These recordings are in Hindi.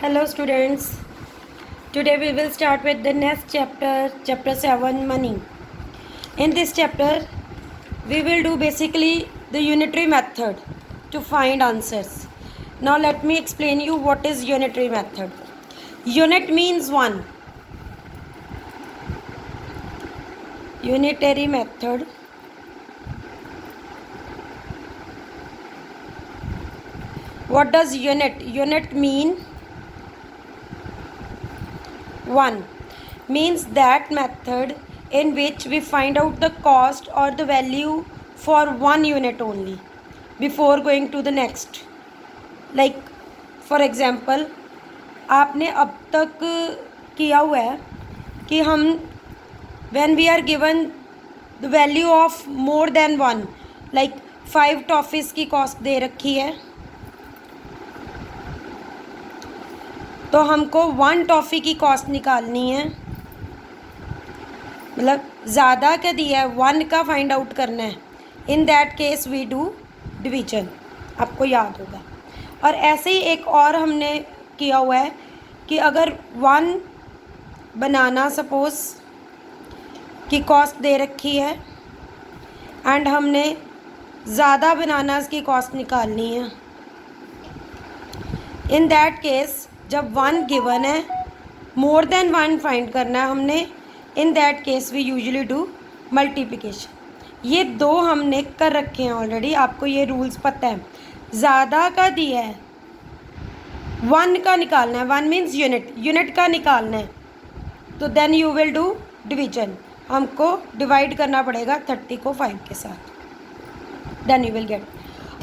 Hello students. Today we will start with the next chapter, chapter 7, money. In this chapter we will do basically the unitary method to find answers. Now let me explain you what is unitary method. Unit means one. Unitary method what does unit mean? One means that method in which we find out the cost or the value for one unit only before going to the next. Like for example, आपने अब तक किया हुआ है कि हम when we are given the value of more than one, like 5 toffees की कॉस्ट दे रखी है, तो हमको 1 टॉफ़ी की कॉस्ट निकालनी है, मतलब ज़्यादा का दिया है 1 का फाइंड आउट करना है. In that case we do division, आपको याद होगा. और ऐसे ही एक और हमने किया हुआ है कि अगर 1 बनाना सपोज़ की कॉस्ट दे रखी है एंड हमने ज़्यादा बनानास की कॉस्ट निकालनी है. इन दैट केस जब 1 गिवन है, मोर देन 1 फाइंड करना है हमने. In that case we usually do multiplication. ये 2 हमने कर रखे हैं ऑलरेडी, आपको ये रूल्स पता है. ज़्यादा का दिया है 1 का निकालना है, 1 मीन्स यूनिट का निकालना है, तो then you will do division. हमको डिवाइड करना पड़ेगा 30 को 5 के साथ, देन यू विल गेट.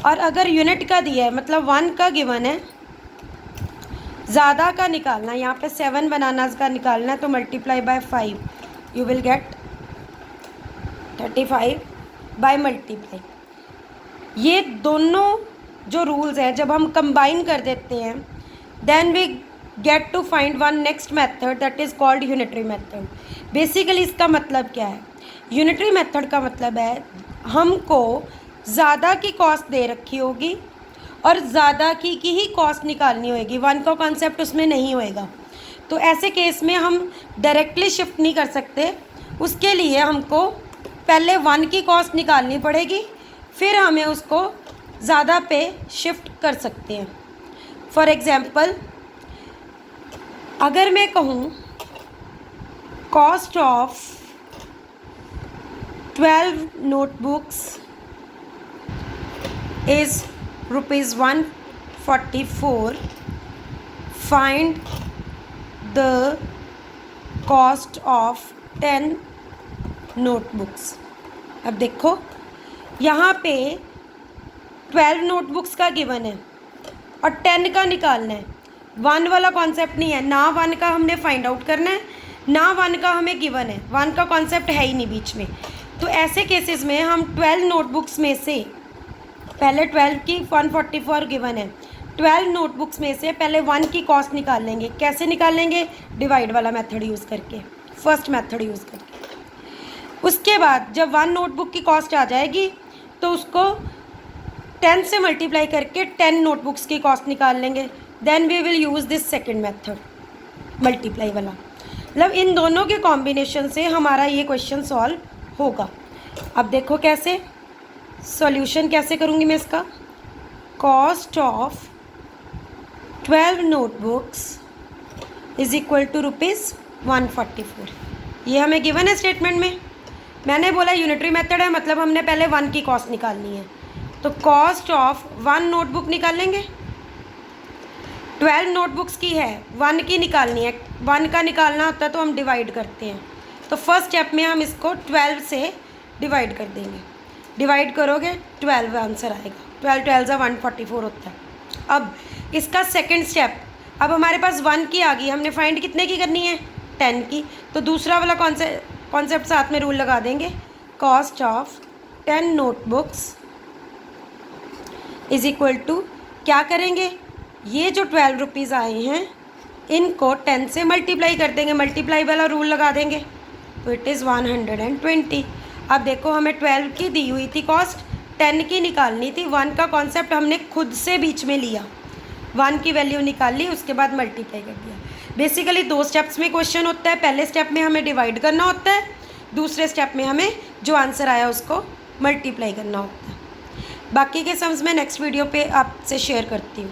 और अगर यूनिट का दिया है मतलब 1 का गिवन है, ज़्यादा का निकालना, यहाँ पे 7 बनानास का निकालना है, तो multiply by 5 you will get 35 by multiply. ये दोनों जो रूल्स हैं जब हम कंबाइन कर देते हैं, then we get to find one next method that is called unitary method. Basically इसका मतलब क्या है? यूनिटरी मेथड का मतलब है हमको ज़्यादा की कॉस्ट दे रखी होगी और ज़्यादा की ही कॉस्ट निकालनी होगी, 1 का कॉन्सेप्ट उसमें नहीं होएगा. तो ऐसे केस में हम डायरेक्टली शिफ्ट नहीं कर सकते. उसके लिए हमको पहले 1 की कॉस्ट निकालनी पड़ेगी, फिर हमें उसको ज़्यादा पे शिफ्ट कर सकते हैं. फॉर एग्ज़ाम्पल, अगर मैं कहूँ cost of 12 notebooks is ₹144, find the cost of 10 notebooks. अब देखो यहाँ पे 12 नोटबुक्स का गिवन है और 10 का निकालना है. 1 वाला कॉन्सेप्ट नहीं है, ना 1 का हमने फाइंड आउट करना है, ना 1 का हमें गिवन है. 1 का कॉन्सेप्ट है ही नहीं बीच में. तो ऐसे केसेस में हम 12 नोटबुक्स में से पहले 12 की 144 गिवन है, 12 नोटबुक्स में से पहले 1 की कॉस्ट निकाल लेंगे. कैसे निकाल लेंगे? डिवाइड वाला मेथड यूज़ करके, फर्स्ट मेथड यूज़ करके. उसके बाद जब 1 नोटबुक की कॉस्ट आ जाएगी तो उसको 10 से मल्टीप्लाई करके 10 नोटबुक्स की कॉस्ट निकाल लेंगे. Then we will use this second method, multiply वाला. मतलब इन दोनों के कॉम्बिनेशन से हमारा ये क्वेश्चन सॉल्व होगा. अब देखो कैसे सॉल्यूशन कैसे करूँगी मैं इसका. Cost of 12 notebooks is equal to ₹144. ये हमें गिवन है स्टेटमेंट में. मैंने बोला यूनिटरी मेथड है, मतलब हमने पहले 1 की कॉस्ट निकालनी है. तो कॉस्ट ऑफ 1 नोटबुक निकालेंगे. 12 नोटबुक्स की है, 1 की निकालनी है. 1 का निकालना होता है तो हम डिवाइड करते हैं. तो फर्स्ट स्टेप में हम इसको 12 से डिवाइड कर देंगे. डिवाइड करोगे 12 आंसर आएगा. 12 12 ज़ा 144 होता है. अब इसका सेकंड स्टेप, अब हमारे पास 1 की आ गई, हमने फाइंड कितने की करनी है? 10 की. तो दूसरा वाला कॉन्सेप्ट साथ में रूल लगा देंगे. Cost of 10 notebooks is equal to, क्या करेंगे? ये जो 12 रुपीज़ आए हैं इनको 10 से मल्टीप्लाई कर देंगे, मल्टीप्लाई वाला रूल लगा देंगे, तो इट इज़ 120. अब देखो हमें 12 की दी हुई थी कॉस्ट, 10 की निकालनी थी. 1 का कॉन्सेप्ट हमने खुद से बीच में लिया, 1 की वैल्यू निकाल ली, उसके बाद मल्टीप्लाई कर दिया। बेसिकली 2 स्टेप्स में क्वेश्चन होता है। पहले स्टेप में हमें डिवाइड करना होता है, दूसरे स्टेप में हमें जो आंसर आया उसको मल्टीप्लाई करना होता है। बाकी के सम्स मैं नेक्स्ट वीडियो पे आपसे शेयर करती हूँ।